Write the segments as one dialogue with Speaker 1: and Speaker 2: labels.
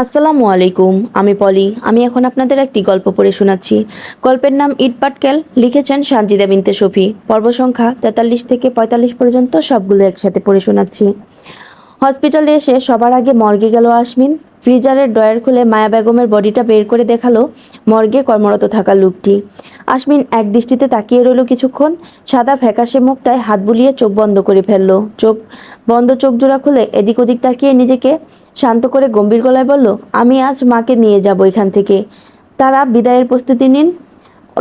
Speaker 1: আসসালামু আলাইকুম। আমি পলি। আমি এখন আপনাদের একটি গল্প পড়ে শোনাচ্ছি। গল্পের নাম ইট পাটকেল। লিখেছেন সানজিদা বিনতে শফি। পর্ব সংখ্যা 43 থেকে 45 পর্যন্ত সবগুলো একসাথে পড়ে শোনাচ্ছি। হসপিটালে এসে সবার আগে মর্গে গেল আশমিন। ফ্রিজারের ড্রয়ার খুলে মায়া বেগমের বডিটা বের করে দেখালো মর্গে কর্মরত থাকা লোকটি। আশমিন এক দৃষ্টিতে তাকিয়ে রইল কিছুক্ষণ। সাদা ফ্যাকাশে মুখটায় হাত বুলিয়ে চোখ বন্ধ করে ফেললো। চোখ জোড়া খুলে এদিক ওদিক তাকিয়ে নিজেকে শান্ত করে গম্ভীর গলায় বলল, আমি আজ মাকে নিয়ে যাব এখান থেকে। তারা বিদায়ের প্রস্তুতি নিন।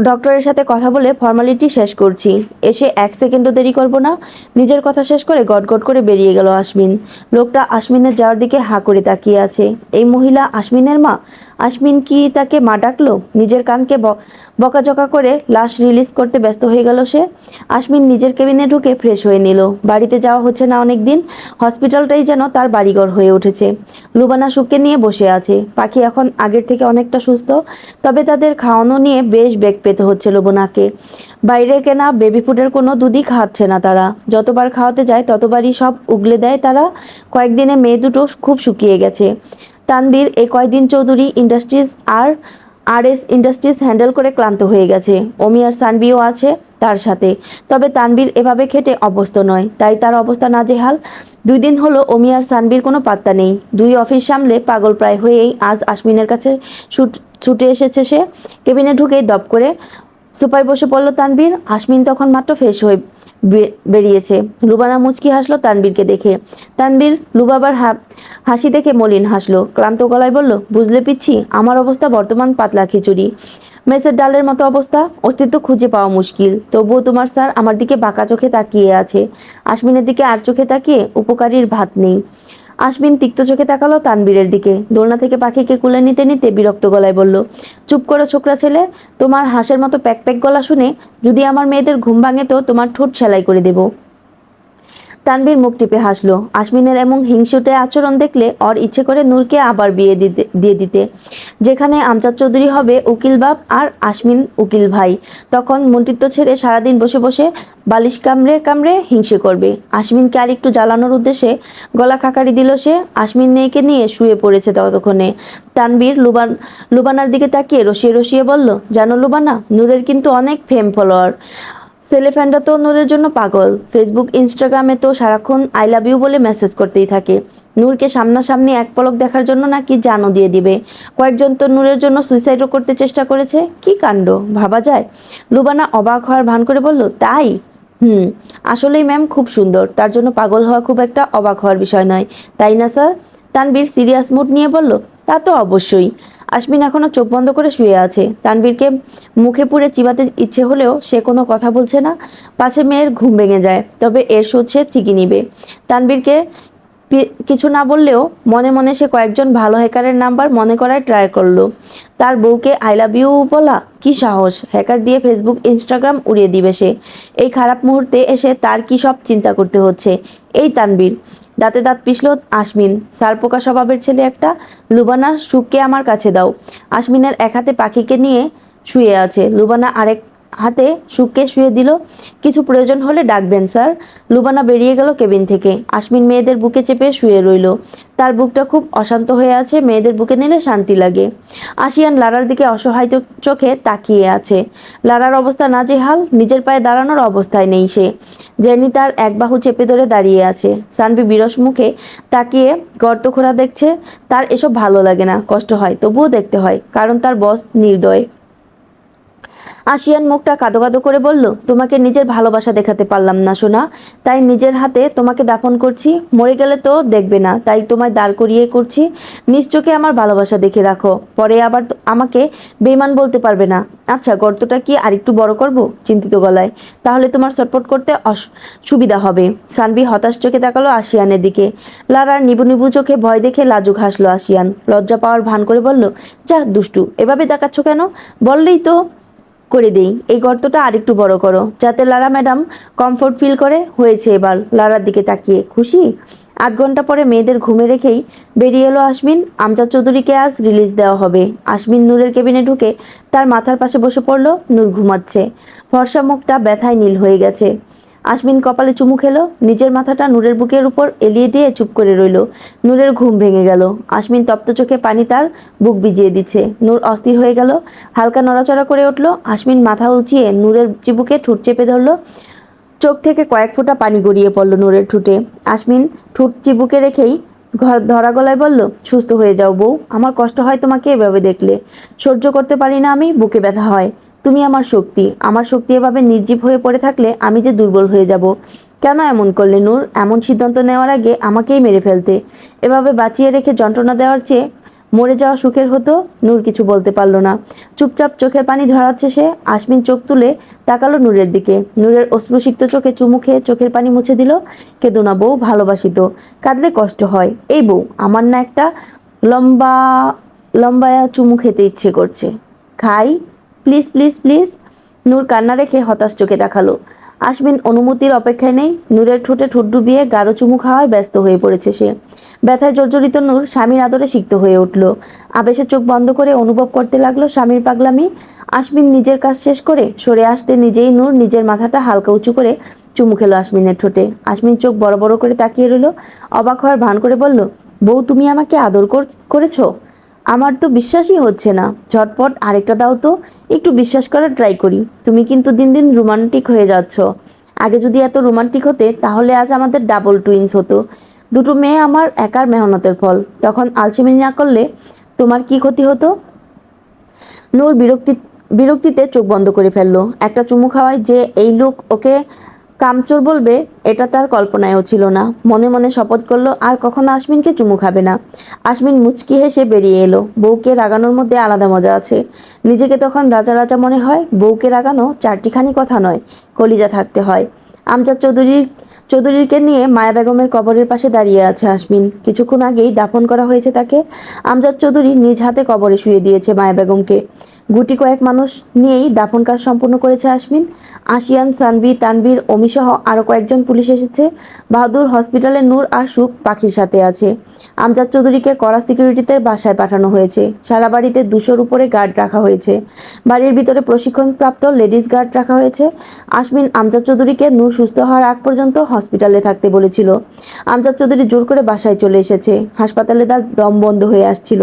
Speaker 1: ডক্টরের সাথে কথা বলে ফর্মালিটি শেষ করছি। এসে এক সেকেন্ডও দেরি করব না। নিজের কথা শেষ করে গটগট করে বেরিয়ে গেল আশমিন। লোকটা আশমিনের যাওয়ার দিকে হাঁ করে তাকিয়ে আছে। এই মহিলা আশমিনের মা? আশমিন কি তাকে মা ডাকলো? নিজের কানকে বকাঝকা করে লাশ রিলিজ করতে ব্যস্ত হয়ে গেল সে। আশমিন নিজের কেবিনে ঢুকে ফ্রেশ হয়ে নিল। বাড়িতে যাওয়া হচ্ছে না অনেক দিন। হসপিটালটাই যেন তার বাড়িঘর হয়ে উঠেছে। লুবানা সুখকে নিয়ে বসে আছে। পাখি এখন আগের থেকে অনেকটা সুস্থ। তবে তাদের খাওয়ানো নিয়ে বেশ বেগ পেতে হচ্ছে লুবনাকে। বাইরে কেনা বেবি ফুডের কোনো দুধই খাওয়াচ্ছে না তারা। যতবার খাওয়াতে যায় ততবারই সব উগলে দেয় তারা। কয়েকদিনে মেয়ে দুটো খুব শুকিয়ে গেছে। তানবীর এই কয়দিন চৌধুরী ইন্ডাস্ট্রিজ আর আরএস ইন্ডাস্ট্রিজ হ্যান্ডেল করে ক্লান্ত হয়ে গেছে। অমি আর সানবিও আছে তার সাথে। তবে তানবীর এভাবে খেটে অভ্যস্ত নয়, তাই তার অবস্থা নাজেহাল। 2 দিন হলো অমি আর সানবির কোনো পাত্তা নেই। দুই অফিস সামলে পাগল প্রায় হয়েই আজ আশমিনের কাছে ছুটে এসেছে সে। কেবিনে ঢুকেই দপ করে সোফায় বসে পড়ল তানবীর। আশমিন তখন মাত্র ফ্রেশ হয়ে বেরিয়েছে। লুবানা মুচকি হাসলো তানবীরকে দেখে। তানবীর লুবাবার হাসি দেখে মলিন হাসলো। ক্লান্ত গলায় বলল, বুঝলে পিচ্ছি, আমার অবস্থা বর্তমান পাতলা খিচুড়ি। মেসের ডালের মতো অবস্থা। অস্তিত্ব খুঁজে পাওয়া মুশকিল। তবুও তোমার স্যার আমার দিকে বাঁকা চোখে তাকিয়ে আছে। আশমিনের দিকে আর চোখে তাকিয়ে উপকারীর ভাত নেই। আশমিন তিক্ত চোখে তাকালো তানবীরের দিকে। দোলনা থেকে পাখিকে কুলে নিতে নিতে বিরক্ত গলায় বলল, চুপ করো ছোকরা ছেলে। তোমার হাঁসের মতো প্যাক প্যাক গলা শুনে যদি আমার মেয়েদের ঘুম ভাঙে তো তোমার ঠোঁট সেলাই করে দেব। তানভীর মুখ টিপে হাসলো। আশমিনের এমন হিংসুটে আচরণ দেখলে ওর ইচ্ছে করে নূরকে আবার দিয়ে দিতে। যেখানে আমজাদ চৌধুরী হবে উকিল বাপ আর আশমিন উকিল ভাই। তখন মন্ত্রিত্ব ছেড়ে সারাদিন বসে বসে বালিশ কামড়ে কামড়ে হিংসে করবে। আশমিনকে আর একটু জ্বালানোর উদ্দেশ্যে গলা খাকারি দিল সে। আশমিন মেয়েকে নিয়ে শুয়ে পড়েছে ততক্ষণে। তানভীর লুবানার দিকে তাকিয়ে রসিয়ে রসিয়ে বলল, জানো লুবানা, নূরের কিন্তু অনেক ফেম ফলোয়ার। ছেলেফ্রেন্ডরা তো নূরের জন্য পাগল। ফেসবুক ইনস্টাগ্রামে তো সারাক্ষণ আই লাভ ইউ বলে মেসেজ করতেই থাকে। নূরকে সামনাসামনি এক পলক দেখার জন্য নাকি জানও দিয়ে দিবে। কয়েকজন তো নূরের জন্য সুইসাইডও করতে চেষ্টা করেছে। কি কাণ্ড, ভাবা যায়। লুবানা অবাক হওয়ার ভান করে বলল, তাই? আসলেই ম্যাম খুব সুন্দর, তার জন্য পাগল হওয়া খুব একটা অবাক হওয়ার বিষয় নয়, তাই না স্যার? তানবীর সিরিয়াস মুড নিয়ে বলল, তা তো অবশ্যই। আশমিন এখনো চোখ বন্ধ করে শুয়ে আছে। তানবীরকে মুখে পুরে চিবাতে ইচ্ছে হলেও সে কোনো কথা বলছে না। পাছে মেয়ের ঘুম ভেঙে যায়, তবে এর শোধ সে ঠিকই নিবে। তানবীরকে কিছু না বললেও মনে মনে সে কয়েকজন ভালো হ্যাকারের নাম্বার মনে করায় ট্রাই করলো। তার বউকে আই লাভ ইউ বলা, কি সাহস! হ্যাকার দিয়ে ফেসবুক ইনস্টাগ্রাম উড়িয়ে দিবে সে। এই খারাপ মুহূর্তে এসে তার কি সব চিন্তা করতে হচ্ছে। এই তানবীর, দাঁতে দাঁত পিষল আশমিন। সারপোকা স্বভাবের ছেলে একটা। লুবানা সুখকে আমার কাছে দাও। আশমিনের এক হাতে পাখিকে নিয়ে শুয়ে আছে। লুবানা আরেক হাতে সুখকে শুয়ে দিল। কিছু প্রয়োজন হলে ডাকবেন স্যার। লুবানা বেরিয়ে গেল কেবিন থেকে। আশমিন মেয়েদের বুকে চেপে শুয়ে রইল। তার বুকটা খুব অশান্ত হয়ে আছে। মেয়েদের বুকে নিলে শান্তি লাগে। আশিয়ান লারার দিকে অসহায় চোখে তাকিয়ে আছে। লারার অবস্থা নাজেহাল। নিজের পায়ে দাঁড়ানোর অবস্থায় নেই সে। জেনি তার এক বাহু চেপে ধরে দাঁড়িয়ে আছে। সানভি বিরস মুখে তাকিয়ে গর্ত খোঁড়া দেখছে। তার এসব ভালো লাগে না, কষ্ট হয়, তবুও দেখতে হয়, কারণ তার বস নির্দয়। আশিয়ান মুখটা কাদো কাদো করে বলল, তোমাকে নিজের ভালোবাসা দেখাতে পারলাম না সোনা, তাই নিজের হাতে তোমাকে দাফন করছি। মরে গেলে তো দেখবে না, তাই তোমায় দাঁড় করিয়ে করছি। নিজ চোখে আমার ভালোবাসা দেখে রাখো, পরে আবার আমাকে বেঈমান বলতে পারবে না। আচ্ছা, গর্তটা কি আরেকটু বড় করব? চিন্তিত গলায়। তাহলে তোমার চটপট করতে সুবিধা হবে। সানভি হতাশ চোখে তাকালো আশিয়ানের দিকে। লারার নিবু নিবু চোখে ভয় দেখে লাজুক হাসলো আশিয়ান। লজ্জা পাওয়ার ভান করে বলল, যা দুষ্টু, এভাবে দেখাচ্ছ কেন? বললেই তো করে দেই। এই গর্তটা আরেকটু বড় করো, যাতে লারা ম্যাডাম কমফোর্ট ফিল করে। হয়েছে এবার? লারার দিকে তাকিয়ে খুশি? 8 ঘন্টা পরে মেয়েদের ঘুমে রেখেই বেরিয়ে এলো আশমিন। আমজাদ চৌধুরীকে আজ রিলিজ দেওয়া হবে। আশমিন নূরের কেবিনে ঢুকে তার মাথার পাশে বসে পড়ল। নূর ঘুমাচ্ছে। ফর্সা মুখটা ব্যথায় নীল হয়ে গেছে। আসমিন কপালে চুমু খেলো, নিজের মাথাটা নূরের বুকের উপর এলিয়ে দিয়ে চুপ করে রইল। নূরের ঘুম ভেঙে গেল। আসমিন তপ্ত চোখে পানি তার বুক ভিজিয়ে দিচ্ছে। নূর অস্থির হয়ে গেল, হালকা নড়াচড়া করে উঠল। আসমিন মাথা উঁচিয়ে নূরের চিবুকে ঠোঁট চেপে ধরল। চোখ থেকে কয়েক ফোঁটা পানি গড়িয়ে পড়ল নূরের ঠোঁটে। আসমিন ঠোঁট চিবুকে রেখেই ধরা গলায় বলল, সুস্থ হয়ে যাও বউ, আমার কষ্ট হয় তোমাকে এভাবে দেখলে। সহ্য করতে পারি না আমি, বুকে ব্যথা হয়। তুমি আমার শক্তি, আমার শক্তি এভাবে নির্জীব হয়ে পড়ে থাকলে আমি যে দুর্বল হয়ে যাব। কেন এমন করলে নূর? এমন সিদ্ধান্ত নেওয়ার আগে আমাকেই মেরে ফেলতে। এভাবে বাঁচিয়ে রেখে যন্ত্রণা দেওয়ার চেয়ে মরে যাওয়া সুখের হতো। নূর কিছু বলতে পারল না, চুপচাপ চোখের পানি ঝরাচ্ছে সে। আসমিন চোখ তুলে তাকালো নূরের দিকে। নূরের অশ্রুসিক্ত চোখে চুমু খেয়ে চোখের পানি মুছে দিল। কেঁদো না বউ, ভালোবাসি তো, কাঁদলে কষ্ট হয়। এই বউ, আমার না একটা লম্বা লম্বায়া চুমু খেতে ইচ্ছে করছে। খাই, প্লিজ প্লিজ প্লিজ। নূর কান্না রেখে হতাশ চোখে দেখালো। আসমিন অনুমতির অপেক্ষায় নেই, নূরের ঠোঁটে ঠোঁট ডুবিয়ে গাঢ় চুমু খাওয়ায় ব্যস্ত হয়ে পড়েছে সে। ব্যথায় জর্জরিত নূর স্বামীর আদরে সিক্ত হয়ে উঠল। আবেশে চোখ বন্ধ করে অনুভব করতে লাগলো স্বামীর পাগলামি। আসমিন নিজের কাজ শেষ করে সরে আসতে নিজেই নূর নিজের মাথাটা হালকা উঁচু করে চুমু খেলো আসমিনের ঠোঁটে। আসমিন চোখ বড় বড় করে তাকিয়ে রইল, অবাক হওয়ার ভান করে বলল, বউ তুমি আমাকে আদর করেছো? আমার তো বিশ্বাসই হচ্ছে না। ঝটপট আরেকটা দাও তো, একটু বিশ্বাস করার ট্রাই করি। তুমি কিন্তু দিন দিন রোমান্টিক হয়ে যাচ্ছ। আগে যদি এত রোমান্টিক হতে তাহলে আজ আমাদের ডাবল টুইন্স হতো। দুটো মেয়ে আমার একার মেহনতের ফল। তখন আলসেমি না করলে তোমার কি ক্ষতি হতো? নূর বিরক্তিতে চোখ বন্ধ করে ফেললো। একটা চুমু খাওয়ায় যে এই লোক ওকে কামচোর বলবে, এটা তার কল্পনায়ও ছিল না। মনে মনে শপথ করলো আর কখনো আসমিনকে চুমু খাবে না। আসমিন মুচকি হেসে বেরিয়ে এলো। বউকে রাগানোর মধ্যে আলাদা মজা আছে। নিজেকে তখন রাজা রাজা মনে হয়। বউকে রাগানো চারটিখানি কথা নয়, কলিজা থাকতে হয়। আমজাদ চৌধুরীকে নিয়ে মায়া বেগমের কবরের পাশে দাঁড়িয়ে আছে আসমিন। কিছুক্ষণ আগেই দাফন করা হয়েছে তাকে। আমজাদ চৌধুরী নিজ হাতে কবরে শুয়ে দিয়েছে মায়া বেগমকে। গুটি কয়েক মানুষ নিয়েই দাফন কাজ সম্পূর্ণ করেছে আসমিন। আশিয়ান, সানভি, তানভীর, অমিসহ আরও কয়েকজন পুলিশ এসেছে। বাহাদুর হসপিটালে নূর আর সুখ পাখির সাথে আছে। আমজাদ চৌধুরীকে কড়া সিকিউরিটিতে বাসায় পাঠানো হয়েছে। সারা বাড়িতে 200-র উপরে গার্ড রাখা হয়েছে। বাড়ির ভিতরে প্রশিক্ষণপ্রাপ্ত লেডিস গার্ড রাখা হয়েছে। আসমিন আমজাদ চৌধুরীকে নূর সুস্থ হওয়ার আগ পর্যন্ত হসপিটালে থাকতে বলেছিল। আমজাদ চৌধুরী জোর করে বাসায় চলে এসেছে। হাসপাতালে তার দম বন্ধ হয়ে আসছিল।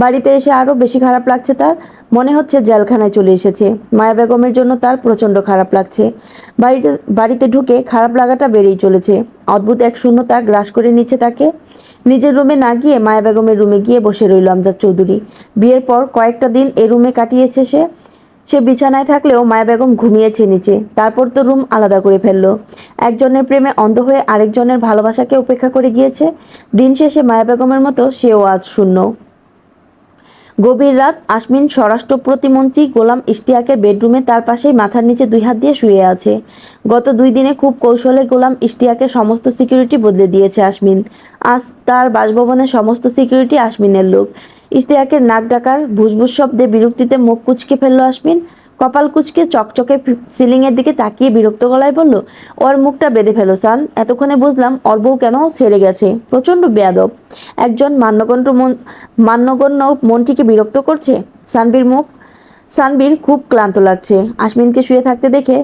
Speaker 1: বাড়িতে এসে আরও বেশি খারাপ লাগছে তার। মনে হচ্ছে জেলখানায় চলে এসেছে। মায়া বেগমের জন্য তার প্রচণ্ড খারাপ লাগছে। বাড়িতে ঢুকে খারাপ লাগাটা বেড়েই চলেছে। অদ্ভুত এক শূন্যতা গ্রাস করে নিচ্ছে তাকে। নিজের রুমে না গিয়ে মায়া বেগমের রুমে গিয়ে বসে রইল আমজাদ চৌধুরী। বিয়ের পর কয়েকটা দিন এ রুমে কাটিয়েছে সে। সে বিছানায় থাকলেও মায়া বেগম ঘুমিয়েছে নিচে। তারপর তো রুম আলাদা করে ফেললো। একজনের প্রেমে অন্ধ হয়ে আরেকজনের ভালোবাসাকে উপেক্ষা করে গিয়েছে। দিন শেষে মায়া বেগমের মতো সেও আজ শূন্য। গভীর রাত। আসমিন স্বরাষ্ট্র প্রতিমন্ত্রী গোলাম ইশতিয়াকের বেডরুমে তার পাশেই মাথার নিচে 2 হাত দিয়ে শুয়ে আছে। গত 2 দিনে খুব কৌশলে গোলাম ইশতিয়াকের সমস্ত সিকিউরিটি বদলে দিয়েছে আসমিন। আজ তার বাসভবনের সমস্ত সিকিউরিটি আসমিনের লোক। ইশতিয়াকের নাক ডাকার ভুসভুস শব্দে বিরক্তিতে মুখ কুঁচকে ফেলল আসমিন। কপাল কুঁচকে চকচকে সিলিংয়ের দিকে তাকিয়ে বিরক্ত গলায় বলল, ওর মুখটা বেঁধে ফেলো সান। এতক্ষণে বুঝলাম ওর বউ কেন ছেড়ে গেছে। প্রচণ্ড বেয়াদব। একজন মান্যগণ্য মনটিকে বিরক্ত করছে। সানবীর খুব ক্লান্ত লাগছে। আসমিনকে শুয়ে থাকতে দেখে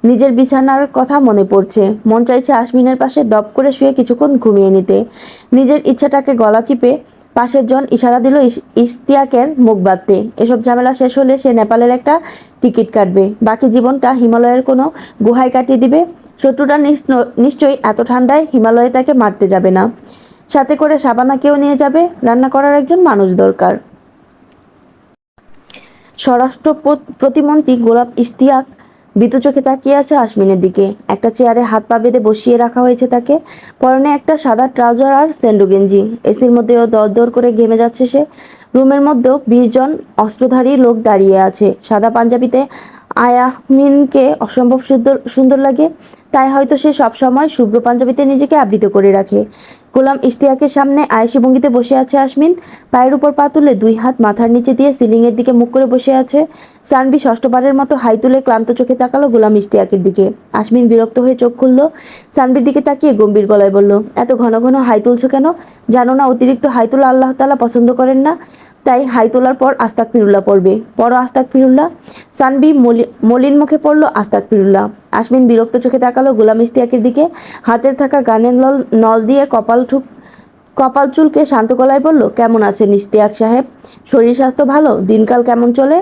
Speaker 1: নিজের বিছানার কথা মনে পড়ছে। মন চাইছে আসমিনের পাশে দপ করে শুয়ে কিছুক্ষণ ঘুমিয়ে নিতে। নিজের ইচ্ছাটাকে গলা চিপে পাশের জন ইশারা দিল ইশতিয়াকের মুখ বাঁধতে। এসব ঝামেলা শেষ হলে সে নেপালের একটা টিকিট কাটবে। বাকি জীবনটা হিমালয়ের কোনো গুহায় কাটিয়ে দিবে। শত্রুরা নিশ্চয়ই এত ঠান্ডায় হিমালয়ে তাকে মারতে যাবে না। সাথে করে শাবানাকেও নিয়ে যাবে। রান্না করার একজন মানুষ দরকার। স্বরাষ্ট্র প্রতিমন্ত্রী গোলাম ইশতিয়াক ভীত চোখে তাকিয়ে আছে আসমিনের দিকে। একটা চেয়ারে হাত পা বেঁধে বসিয়ে রাখা হয়েছে তাকে। পরনে একটা সাদা ট্রাউজার আর স্যান্ডো গেঞ্জি। এসির মধ্যেও দরদর করে ঘেমে যাচ্ছে সে। রুমের মধ্যেও 20 জন অস্ত্রধারী লোক দাঁড়িয়ে আছে। সাদা পাঞ্জাবিতে আয়াহমিনকে অসম্ভব সুন্দর লাগে। তাই হয়তো সে সবসময় শুভ্র পাঞ্জাবিতে নিজেকে আবৃত করে রাখে। গোলাম ইশতিয়াকের সামনে আয়েশি ভঙ্গিতে বসে আছে আসমিন। পায়ের উপর পা তুলে 2 হাত মাথার নিচে দিয়ে সিলিংয়ের দিকে মুখ করে বসে আছে। সানভি ষষ্ঠবারের মতো হাই তুলে ক্লান্ত চোখে তাকালো গোলাম ইশতিয়াকের দিকে। আসমিন বিরক্ত হয়ে চোখ খুলল। সানভির দিকে তাকিয়ে গম্ভীর গলায় বলল, এত ঘন ঘন হাই তুলছো কেন? জানো না অতিরিক্ত হাই তোলা আল্লাহ তাআলা পছন্দ করেন না? তাই হাই তোলার পর আস্তাগফিরুল্লাহ পড়বে। পড়ো আস্তাগফিরুল্লাহ। সানভি মলিন মুখে পড়ল আস্তাগফিরুল্লাহ। আশমিন বিরক্ত চোখে তাকালো গোলাম ইশতিয়াকের দিকে। হাতের থাকা গানের নল দিয়ে কপাল চুলকে শান্ত গলায় বলল, কেমন আছেন ইশতিয়াক সাহেব? শরীর স্বাস্থ্য ভালো? দিনকাল কেমন চলে?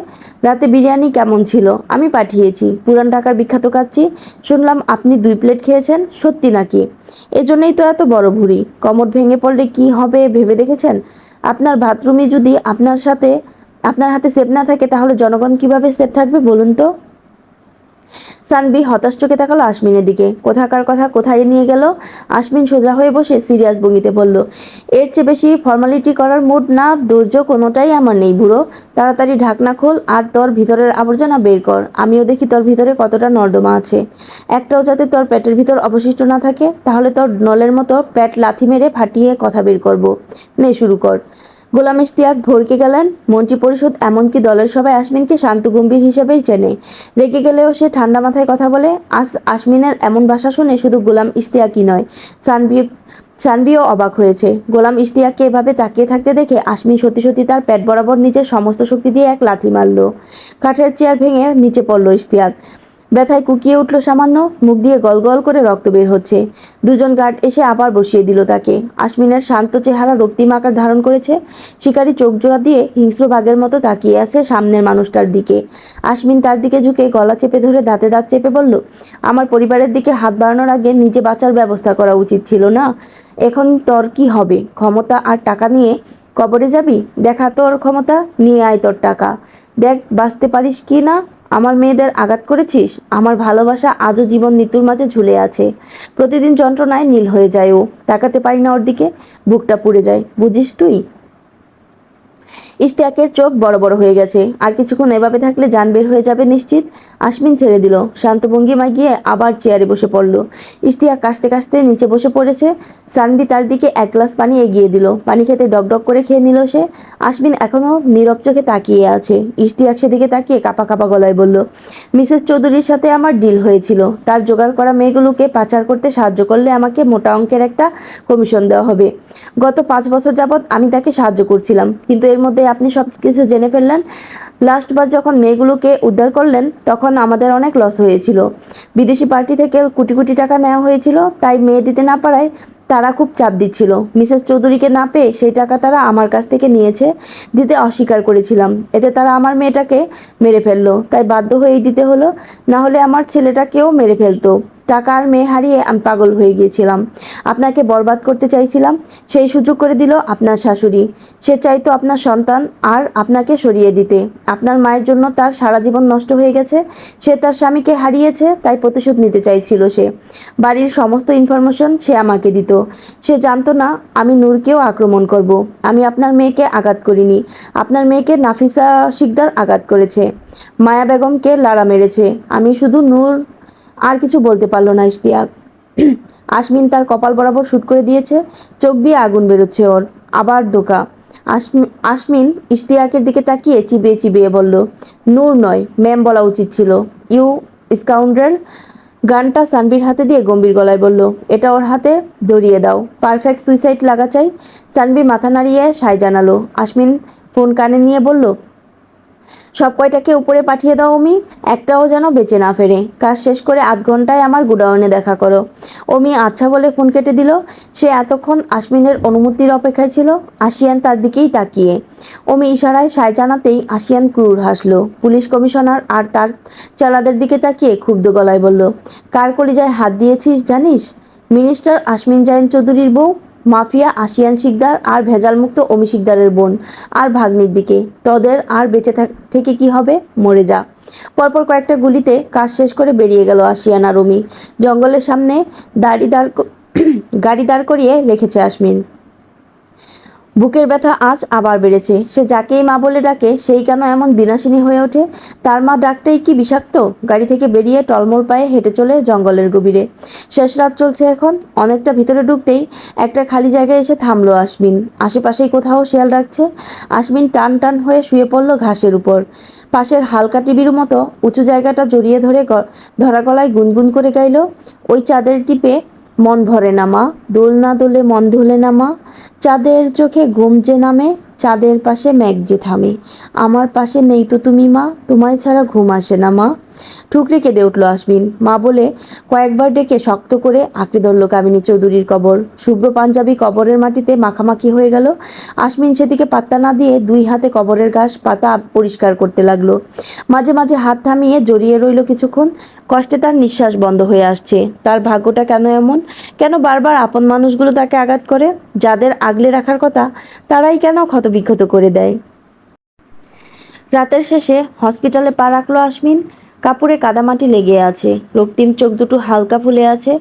Speaker 1: রাতে বিরিয়ানি কেমন ছিল? আমি পাঠিয়েছি, পুরান ঢাকার বিখ্যাত কাচ্চি। শুনলাম আপনি 2 প্লেট খেয়েছেন, সত্যি নাকি? এজন্যই তো এত বড় ভুঁড়ি। কোমর ভেঙে পড়লে কি হবে ভেবে দেখেছেন? আপনার বাথরুমে যদি আপনার হাতে সেফ না থাকে, তাহলে জনগণ কিভাবে সেফ থাকবে বলুন তো? সানভি হতাশ চোখে তাকালো আশমিনের দিকে। কোথাকার কথা কোথায় নিয়ে গেল? আশমিন সোজা হয়ে বসে সিরিয়াস ভঙ্গিতে বলল, এর চেয়ে বেশি ফর্মালিটি করার মুড না ধৈর্য কোনোটাই আমার নেই বুড়ো। তাড়াতাড়ি ঢাকনা খোল আর তোর ভিতরের আবর্জনা বের কর। আমিও দেখি তোর ভিতরে কতটা নর্দমা আছে। একটাও যাতে তোর পেটের ভিতর অবশিষ্ট না থাকে, তাহলে তোর নলের মতো পেট লাথি মেরে ফাটিয়ে কথা বের করব। নে শুরু কর। গোলাম ইশতিয়াক ভড়কে গেলেন। মন্ত্রী পরিষদ এমনকি দলের সবাই আশমিনকে শান্ত গম্ভীর হিসেবেই চেনে। রেগে গেলেও সে ঠান্ডা মাথায় কথা বলে। আশমিনের এমন ভাষা শুনে শুধু গোলাম ইশতিয়াকই নয়, সানভিও অবাক হয়েছে। গোলাম ইশতিয়াককে এভাবে তাকিয়ে থাকতে দেখে আশমিন সত্যি সত্যি তার পেট বরাবর নিজের সমস্ত শক্তি দিয়ে এক লাথি মারল। কাঠের চেয়ার ভেঙে নিচে পড়ল ইশতিয়াক। ব্যথায় কুকিয়ে উঠল সামান্য, মুখ দিয়ে গলগল করে রক্ত বের হচ্ছে। দুজন গার্ড এসে আবার বসিয়ে দিল তাকে। আশমিনের শান্ত চেহারা রক্তিম আকার ধারণ করেছে। শিকারী চোখ জোড়া দিয়ে হিংস্র বাঘের মতো তাকিয়ে আছে সামনের মানুষটার দিকে। আশমিন তার দিকে ঝুঁকে গলা চেপে ধরে দাঁতে দাঁত চেপে বলল, আমার পরিবারের দিকে হাত বাড়ানোর আগে নিজে বাঁচার ব্যবস্থা করা উচিত ছিল না? এখন তোর কি হবে? ক্ষমতা আর টাকা নিয়ে কবরে যাবি? দেখা তোর ক্ষমতা, নিয়ে আয় তোর টাকা। দেখ বাঁচতে পারিস কি না। আমার মেয়েদের আঘাত করেছিস। আমার ভালোবাসা আজও জীবন মৃত্যুর মাঝে ঝুলে আছে। প্রতিদিন যন্ত্রণায় নীল হয়ে যায় ও। তাকাতে পারি না ওর দিকে, বুকটা পুড়ে যায়। বুঝিস তুই? ইশতিয়াকের চোখ বড় বড় হয়ে গেছে। আর কিছুক্ষণ এভাবে থাকলে জান বের হয়ে যাবে নিশ্চিত। আশমিন ছেড়ে দিল। শান্ত ভঙ্গিমায় গিয়ে আবার চেয়ারে বসে পড়ল। ইশতিয়াক কাশতে কাশতে নিচে বসে পড়েছে। সানভি তার দিকে এক গ্লাস পানি এগিয়ে দিল। পানি খেতে ডকডক করে খেয়ে নিল সে। আশমিন এখনো নীরব চোখে তাকিয়ে আছে। ইশতিয়াক সেদিকে তাকিয়ে কাঁপা কাঁপা গলায় বলল, মিসেস চৌধুরীর সাথে আমার ডিল হয়েছিল। তার জোগাড় করা মেয়েগুলোকে পাচার করতে সাহায্য করলে আমাকে মোটা অঙ্কের একটা কমিশন দেওয়া হবে। গত 5 বছর যাবৎ আমি তাকে সাহায্য করছিলাম, কিন্তু এর মধ্যে আপনি সব কিছু জেনে ফেললেন। লাস্টবার যখন মেয়েগুলোকে উদ্ধার করলেন, তখন আমাদের অনেক লস হয়েছিল। বিদেশি পার্টি থেকে কোটি কোটি টাকা নেওয়া হয়েছিল, তাই মেয়ে দিতে না পারায় তারা খুব চাপ দিচ্ছিল। মিসেস চৌধুরীকে না পেয়ে সেই টাকা তারা আমার কাছ থেকে নিয়েছে। দিতে অস্বীকার করেছিলাম, এতে তারা আমার মেয়েটাকে মেরে ফেললো, তাই বাধ্য হয়েই দিতে হলো। না হলে আমার ছেলেটাকেও মেরে ফেলতো। টাকা আর মেয়ে হারিয়ে আমি পাগল হয়ে গিয়েছিলাম। আপনাকে বরবাদ করতে চাইছিলাম, সেই সুযোগ করে দিল আপনার শাশুড়ি। সে চাইতো আপনার সন্তান আর আপনাকে সরিয়ে দিতে। আপনার মায়ের জন্য তার সারা জীবন নষ্ট হয়ে গেছে। সে তার স্বামীকে হারিয়েছে, তাই প্রতিশোধ নিতে চাইছিল সে। বাড়ির সমস্ত ইনফরমেশন সে আমাকে দিত। সে জানতো না আমি নূরকেও আক্রমণ করব। আমি আপনার মেয়েকে আঘাত করিনি। আপনার মেয়েকে নাফিসা শিকদার আঘাত করেছে। মায়া বেগমকে লাড়া মেরেছে। আমি শুধু নূর। আর কিছু বলতে পারল না ইশতিয়াক। আশমিন তার কপাল বরাবর শুট করে দিয়েছে। চোখ দিয়ে আগুন বেরোচ্ছে ওর। আবার ধোঁকা। আশমিন ইশতিয়াকের দিকে তাকিয়ে চিবিয়ে চিবিয়ে বলল, নূর নয়, ম্যাম বলা উচিত ছিল। You scoundrel. গানটা সানভির হাতে দিয়ে গম্ভীর গলায় বলল, এটা ওর হাতে ধরিয়ে দাও। পারফেক্ট সুইসাইড লাগা চাই। সানভি মাথা নাড়িয়ে সায় জানালো। আশমিন ফোন কানে নিয়ে বলল, সব কয়টাকে উপরে পাঠিয়ে দাও অমি, একটাও যেন বেঁচে না ফেরে। কাজ শেষ করে আধ ঘন্টায় আমার গোডাউনে দেখা করো। অমি আচ্ছা বলে ফোন কেটে দিল। সে এতক্ষণ আশমিনের অনুমতির অপেক্ষায় ছিল, আশিয়ান তার দিকেই তাকিয়ে। অমি ইশারায় সায় জানাতেই আশিয়ান ক্রুর হাসলো। পুলিশ কমিশনার আর তার চেলাদের দিকে তাকিয়ে ক্ষুব্ধ গলায় বলল, কার কলিজায় হাত দিয়েছিস জানিস? মিনিস্টার আশমিন জাইন চৌধুরীর বউ, মাফিয়া আশিয়ান শিকদার আর ভেজালমুক্ত অমি শিকদারের বোন আর ভাগ্নির দিকে। তোদের আর বেঁচে থেকে কি হবে? মরে যা। পরপর কয়েকটা গুলিতে কাজ শেষ করে বেরিয়ে গেল আশিয়ান আর অমি। জঙ্গলের সামনে গাড়ি দাঁড় করিয়ে রেখেছে আশমিন। বুকের ব্যথা আজ আবার বেড়েছে। সে যাকেই মা বলে ডাকে, সেই কেন এমন বিনাশিনী হয়ে ওঠে? তার মা ডাকটাই কি বিষাক্ত? গাড়ি থেকে বেরিয়ে টলমল পায়ে হেঁটে চলে জঙ্গলের গভীরে। শেষ রাত চলছে এখন। অনেকটা ভিতরে ঢুকতেই একটা খালি জায়গায় এসে থামলো আশমিন। আশেপাশেই কোথাও শেয়াল ডাকছে। আশমিন টান টান হয়ে শুয়ে পড়ল ঘাসের উপর। পাশের হালকা টিভির মতো উঁচু জায়গাটা জড়িয়ে ধরে ধরা গলায় গুনগুন করে গাইল, ওই চাঁদের টিপে মন ভরে না মা, দোল না দোলে মন ধুলে না মা। চাঁদের চোখে ঘুম যে নামে, চাঁদের পাশে মেঘ যে থামে। আমার পাশে নেই তো তুমি মা, তোমায় ছাড়া ঘুম আসে না মা। ঠুকরে কেঁদে উঠল আসমিন। মা বলে কয়েকবার ডেকে শক্ত করে আঁকড়ে ধরল কামিনী চৌধুরীর কবর। শুভ্র পাঞ্জাবি কবরের মাটিতে মাখামাখি হয়ে গেল। আসমিন সেদিকে পাত্তা না দিয়ে দুই হাতে কবরের ঘাস পাতা পরিষ্কার করতে লাগলো। মাঝে মাঝে হাত থামিয়ে জড়িয়ে রইল কিছুক্ষণ। কষ্টে তার নিঃশ্বাস বন্ধ হয়ে আসছে। তার ভাগ্যটা কেন এমন? কেন বারবার আপন মানুষগুলো তাকে আঘাত করে? যাদের আগলে রাখার কথা তারাই কেন ক্ষতবিক্ষত করে দেয়? রাতের শেষে হসপিটালে পা রাখলো আসমিন। কাপড়ে কাদামাটি লেগে আছে, রক্তিম চোখ দুটো হালকা ফুলে আছে।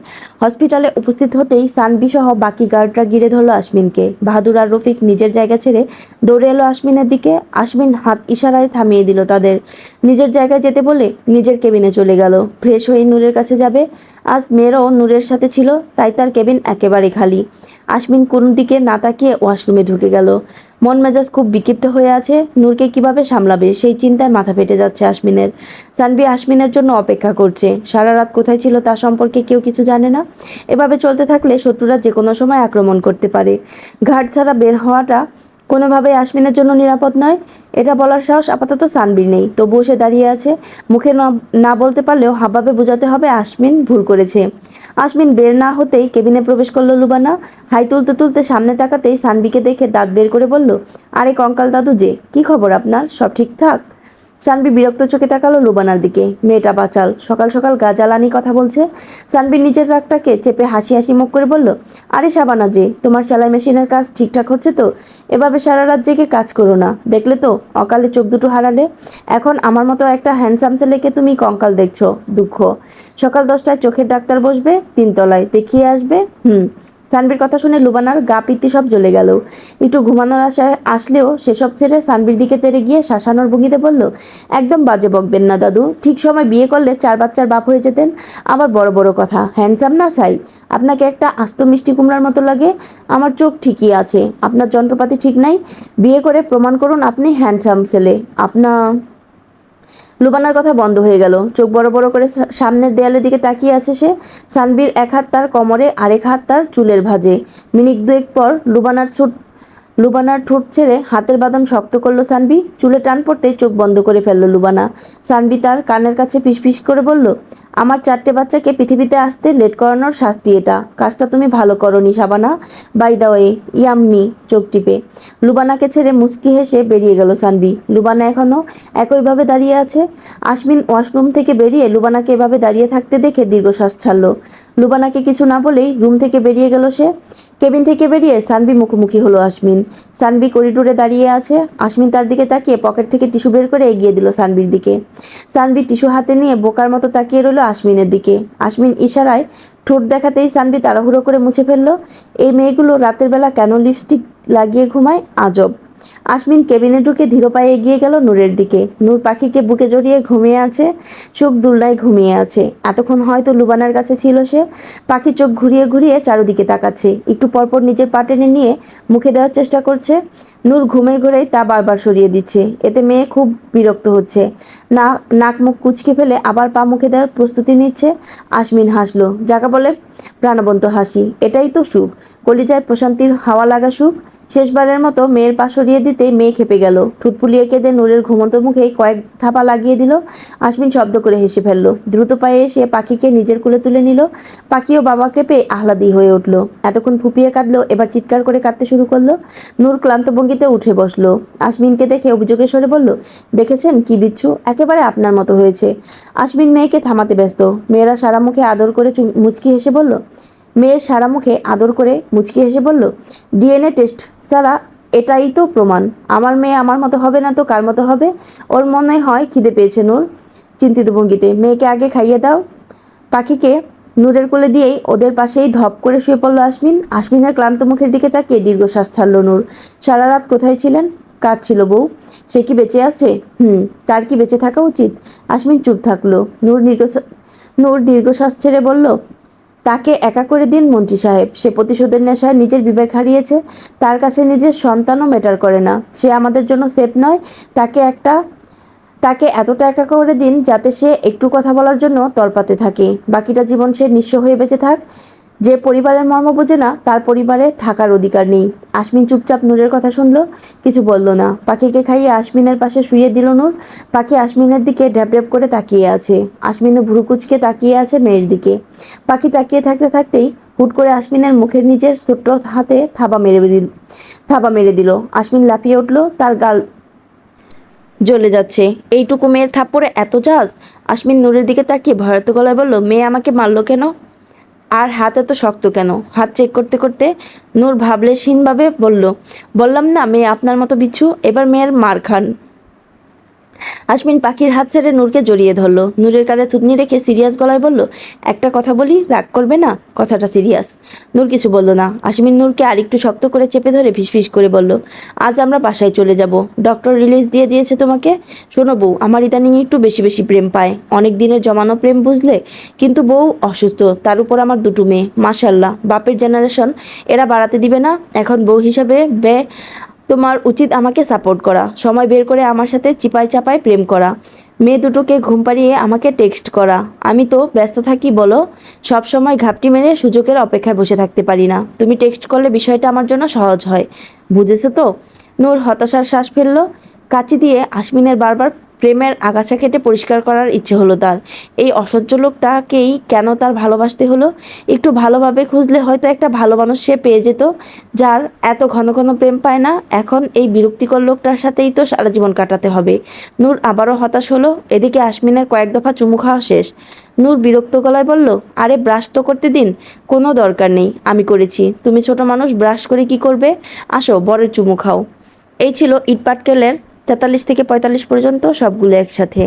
Speaker 1: হসপিটালে উপস্থিত হতেই সানবি সহ বাকি গার্ডরা ঘিরে ধরলো আসমিনকে। বাহাদুর আর রফিক নিজের জায়গা ছেড়ে দৌড়ে এলো আসমিনের দিকে। আসমিন হাত ইশারায় থামিয়ে দিল তাদের। নিজের জায়গায় যেতে বলে নিজের কেবিনে চলে গেল। ফ্রেশ হয়ে নূরের কাছে যাবে। আজ মেয়েরও নূরের সাথে ছিল, তাই তার কেবিন একেবারে খালি। আসমিন কোন দিকে না তাকিয়ে ওয়াশরুমে ঢুকে গেল। মন মেজাজ খুব বিক্ষিপ্ত হয়ে আছে। নূরকে কিভাবে সামলাবে সেই চিন্তায় মাথা ফেটে যাচ্ছে আসমিনের। সানভি আসমিনের জন্য অপেক্ষা করছে। সারা রাত কোথায় ছিল তা সম্পর্কে কেউ কিছু জানে না। এভাবে চলতে থাকলে শত্রুরা যে কোনো সময় আক্রমণ করতে পারে। ঘাট ছাড়া বের হওয়াটা কোনোভাবেই আসমিনের জন্য নিরাপদ নয়। এটা বলার সাহস আপাতত সানবির নেই, তবুও সে দাঁড়িয়ে আছে। মুখে না বলতে পারলেও হাবভাবে বোঝাতে হবে আসমিন ভুল করেছে। আসমিন বের না হতেই কেবিনে প্রবেশ করলো লুবানা। হাই তুলতে তুলতে সামনে তাকাতেই সানবিকে দেখে দাঁত বের করে বলল, আরে কঙ্কাল দাদু যে, কি খবর আপনার? সব ঠিকঠাক? সানবি বিরক্ত চোখে তাকালো লুবানার দিকে। মেয়েটা বাচাল, সকাল সকাল গাজালানি কথা বলছে। সানবির নিজের রাগটাকে চেপে হাসি হাসি মুখ করে বলল, আরে শাবানা যে, তোমার সেলাই মেশিনের কাজ ঠিকঠাক হচ্ছে তো? এভাবে সারা রাত জেগে কাজ করো না, দেখলে তো অকালে চোখ দুটো হারালে। এখন আমার মতো একটা হ্যান্ডসাম ছেলেকে তুমি কঙ্কাল দেখছো, দুঃখ। সকাল 10টায় চোখের ডাক্তার বসবে 3 তলায়, দেখিয়ে আসবে। সানবির কথা শুনে লুবানার গা পিত্তি সব জ্বলে গেল। একটু ঘুমানোর আশায় আসলেও সেসব ছেড়ে সানবির দিকে তেড়ে গিয়ে শাসানোর ভঙ্গিতে বলল, একদম বাজে বকবেন না দাদু। ঠিক সময় বিয়ে করলে 4 বাচ্চার বাপ হয়ে যেতেন। আবার বড় বড় কথা, হ্যান্ডসাম না চাই, আপনাকে একটা আস্ত মিষ্টি কুমড়ার মতো লাগে। আমার চোখ ঠিকই আছে, আপনার যন্ত্রপাতি ঠিক নাই। বিয়ে করে প্রমাণ করুন আপনি হ্যান্ডসাম ছেলে। আপনার লুবানার কথা বন্ধ হয়ে গেল। চোখ বড় বড় করে সামনের দেয়ালের দিকে তাকিয়ে আছে সে। সানবির এক হাত তার কোমরে, আরেক হাত তার চুলের ভাঁজে। মিনিট দুয়েক পর লুবানার ঠোঁট ছেড়ে হাতের বাদাম শক্ত করলো সানবি। চুলে টান পড়তেই চোখ বন্ধ করে ফেললো লুবানা। সানবি তার কানের কাছে ফিসফিস করে বলল, আমার 4টে বাচ্চাকে পৃথিবীতে আসতে লেট করানোর শাস্তি এটা। কাজটা তুমি ভালো করনি Shabana. By the way, yummy. চোখ টিপে লুবানাকে ছেড়ে মুচকি হেসে বেরিয়ে গেল সানবি। লুবানা এখনো একইভাবে দাঁড়িয়ে আছে। আসমিন ওয়াশরুম থেকে বেরিয়ে লুবানাকে এভাবে দাঁড়িয়ে থাকতে দেখে দীর্ঘশ্বাস ছাড়ল। লুবানাকে কিছু না বলেই রুম থেকে বেরিয়ে গেল সে। কেবিন থেকে বেরিয়ে সানবি মুখোমুখি হলো আসমিন। সানবি করিডোরে দাঁড়িয়ে আছে। আসমিন তার দিকে তাকিয়ে পকেট থেকে টিস্যু বের করে এগিয়ে দিল সানবির দিকে। সানবি টিস্যু হাতে নিয়ে বোকার মতো তাকিয়ে রইল আসমিনের দিকে। আসমিন ইশারায় ঠোঁট দেখাতেই সানবি তাড়াহুড়ো করে মুছে ফেলল। এই মেয়েগুলো রাতের বেলা কেন লিপস্টিক লাগিয়ে ঘুমায়, আজব। আসমিন কেবিনে ঢুকে ধীর পায়ে এগিয়ে গেল নূরের দিকে। নূর পাখিকে বুকে জড়িয়ে ঘুমিয়ে আছে। চোখ দুলনায় ঘুমিয়ে আছে। এতক্ষণ হয়তো লুবানার কাছে ছিল সে। পাখি চোখ ঘুরিয়ে ঘুরিয়ে চারদিকে তাকাচ্ছে। একটু পরপর নিজের পা টেনে নিয়ে মুখে দেওয়ার চেষ্টা করছে। নূর ঘুমের ঘোরেই তা বারবার সরিয়ে দিচ্ছে। এতে মেয়ে খুব বিরক্ত হচ্ছে। নাক মুখ কুঁচকে ফেলে আবার পা মুখে দেওয়ার প্রস্তুতি নিচ্ছে। আসমিন হাসলো, যাকে বলে প্রাণবন্ত হাসি। এটাই তো সুখ, কলিজায় প্রশান্তির হাওয়া লাগা সুখ। শেষবারের মতো মেয়ের পা সরিয়ে দিতেই মেয়ে খেপে গেল। ঠোঁট ফুলিয়ে কেঁদে নূরের ঘুমন্ত মুখে কয়েক থাপা লাগিয়ে দিল। আসমিন শব্দ করে হেসে ফেলল। দ্রুত পায়ে এসে পাখিকে নিজের কোলে তুলে নিল। পাখিও বাবাকে পেয়ে আহ্লাদি হয়ে উঠল। এতক্ষণ ফুপিয়ে কাঁদলো, এবার চিৎকার করে কাঁদতে শুরু করলো। নূর ক্লান্ত ভঙ্গিতে উঠে বসলো। আসমিনকে দেখে অভিযোগের স্বরে বলল, দেখেছেন কি বিচ্ছু, একেবারে আপনার মতো হয়েছে। আসমিন মেয়েকে থামাতে ব্যস্ত। মেয়েরা সারা মুখে আদর করে মুচকি হেসে বলল মেয়ের সারা মুখে আদর করে মুচকি হেসে বলল, ডিএনএ টেস্ট সারা, এটাই তো প্রমাণ। আমার মেয়ে আমার মতো হবে না তো কার মতো হবে? ওর মনে হয় খিদে পেয়েছে। নূর চিন্তিত ভঙ্গিতে, মেয়েকে আগে খাইয়ে দাও। পাখিকে নূরের কোলে দিয়েই ওদের পাশেই ধপ করে শুয়ে পড়ল আসমিন। আসমিনের ক্লান্ত মুখের দিকে তাকিয়ে দীর্ঘশ্বাস ছাড়ল নূর। সারা রাত কোথায় ছিলেন? কাজ ছিল বউ। সে কি বেঁচে আছে? তার কি বেঁচে থাকা উচিত? আসমিন চুপ থাকলো। নূর দীর্ঘশ্বাস ছেড়ে বলল, তাকে একা করে দিন মন্ত্রী সাহেব। সে প্রতিশোধের নেশায় নিজের বিবেক হারিয়েছে। তার কাছে নিজের সন্তানও ম্যাটার করে না। সে আমাদের জন্য সেফ নয়। তাকে এতটা একা করে দিন যাতে সে একটু কথা বলার জন্য তলপাতে থাকে। বাকিটা জীবন সে নিঃস্ব হয়ে বেঁচে থাক। যে পরিবারের মর্ম বোঝে না তার পরিবারে থাকার অধিকার নেই। আশমিন চুপচাপ নূরের কথা শুনলো, কিছু বলল না। পাখিকে খাইয়ে আশমিনের পাশে শুইয়ে দিল নূর। পাখি আশমিনের দিকে ড্যাব ড্যাব করে তাকিয়ে আছে। আশমিনও ভুরু কুঁচকে তাকিয়ে আছে মেয়ের দিকে। পাখি তাকিয়ে থাকতে থাকতেই হুট করে আশমিনের মুখের নিচের ছোট্ট হাতে থাবা মেরে দিল। আশমিন লাফিয়ে উঠল, তার গাল জ্বলে যাচ্ছে। এইটুকু মেয়ের থাপ্পড়ে এত ঝাঁজ! আশমিন নূরের দিকে তাকিয়ে ভয়ার্ত গলায় বলল, মেয়ে আমাকে মারলো কেন? আর হাত এত শক্ত কেন? হাত চেক করতে করতে নূর ভাবলেশহীনভাবে বলল, বললাম না মেয়ে আপনার মতো বিচ্ছু, এবার মেয়ের মার খান। আশমিন পাখির হাত ছেড়ে নূরকে জড়িয়ে ধরল। নূরের কাঁধে থুতনি রেখে সিরিয়াস গলায় বলল, একটা কথা বলি, রাগ করবে না? কথাটা সিরিয়াস। নূর কিছু বলল না। আশমিন নূরকে আরেকটু শক্ত করে চেপে ধরে ফিসফিস করে বলল, আজ আমরা বাসায় চলে যাব। ডক্টর রিলিজ দিয়ে দিয়েছে তোমাকে। শোনো বউ, আমার ইদানিং একটু বেশি বেশি প্রেম পায়। অনেক দিনের জমানো প্রেম বুঝলে, কিন্তু বউ অসুস্থ, তার উপর আমার দুটো মেয়ে। মাশাল্লাহ, বাপের জেনারেশন, এরা বাড়াতে দিবে না? এখন বউ হিসাবে তোমার উচিত আমাকে সাপোর্ট করা, সময় বের করে আমার সাথে চিপায় চাপায় প্রেম করা, মেয়ে দুটোকে ঘুম পাড়িয়ে আমাকে টেক্সট করা। আমি তো ব্যস্ত থাকি বলো, সব সময় ঘাপটি মেরে সুযোগের অপেক্ষায় বসে থাকতে পারি না। তুমি টেক্সট করলে বিষয়টা আমার জন্য সহজ হয়, বুঝেছো তো? নূর হতাশার শ্বাস ফেলল। কাঁচি দিয়ে আশমিনের বারবার প্রেমের আগাছা কেটে পরিষ্কার করার ইচ্ছে হলো তার। এই অসহ্য লোকটাকেই কেন তার ভালোবাসতে হলো? একটু ভালোভাবে খুঁজলে হয়তো একটা ভালো মানুষ সে পেয়ে যেত, যার এত ঘন ঘন প্রেম পায় না। এখন এই বিরক্তিকর লোকটার সাথেই তো সারা জীবন কাটাতে হবে। নূর আবারও হতাশ হলো। এদিকে আশমিনের কয়েক দফা চুমু খাওয়া শেষ। নূর বিরক্ত গলায় বলল, আরে ব্রাশ তো করতে দিন। কোনো দরকার নেই, আমি করেছি। তুমি ছোট মানুষ, ব্রাশ করে কি করবে? আসো, বরের চুমু খাও। এই ছিল ইটপাটকেলের 43 থেকে 45 পর্যন্ত সবগুলো একসাথে।